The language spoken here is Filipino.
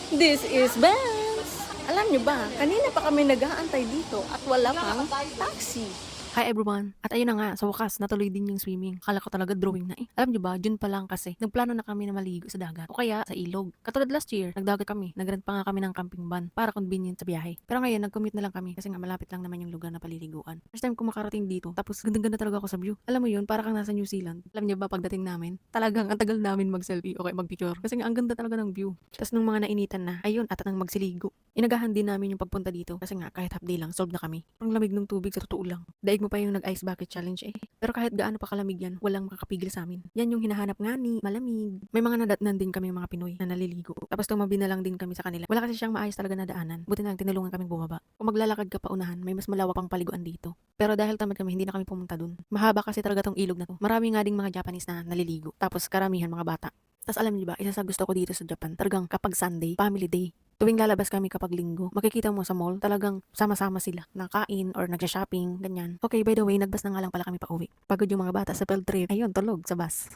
This is Benz. Alam nyo ba, kanina pa kami nag-aantay dito at wala pang taxi. Hi everyone! At ayun na nga, sa wakas, natuloy din yung swimming. Akala ko talaga drawing na eh. Alam nyo ba, June pa lang kasi, nagplano na kami na maligo sa dagat o kaya sa ilog. Katulad last year, nagdagat kami, nagrent pa nga kami ng camping van para convenient sa biyahe. Pero ngayon, nag-commute na lang kami kasi nga malapit lang naman yung lugar na paliliguan. First time ko makarating dito, tapos ganda-ganda talaga ako sa view. Alam mo yun, para kang nasa New Zealand. Alam nyo ba, pagdating namin, talagang ang tagal namin mag-selfie o kaya mag-picture. Kasi nga, ang ganda talaga ng view. Tapos nung mga nainitan na, ayun, at nang magsiligo. Inagahan din namin yung pagpunta dito kasi nga kahit half day lang, solve na kami. Ang lamig ng tubig sa totoo lang. Daig mo pa yung nag-ice bucket challenge eh. Pero kahit gaano pa kalamig yan, walang makakapigil sa amin. Yan yung hinahanap nga ni malamig. May mga nadatnan din kami mga Pinoy na naliligo. Tapos tumabi na lang din kami sa kanila. Wala kasi siyang maayos talaga na daanan. Buti na lang tinulungan kaming bumaba. Kung maglalakad ka pa unahan, may mas malawak pang paliguan dito. Pero dahil tamad kami, hindi na kami pumunta dun. Mahaba kasi talaga tong ilog na to. Marami nga ding mga Japanese na naliligo. Tapos karamihan mga bata. Tapos alam niyo ba, isa sa gusto ko dito sa Japan, talagang kapag Sunday, family day. Tuwing lalabas kami kapag linggo, makikita mo sa mall, talagang sama-sama sila. Nakain or nagsha-shopping, ganyan. Okay, by the way, nagbas na nga lang pala kami pa uwi. Pagod yung mga bata sa field trip. Ayun, tulog sa bus.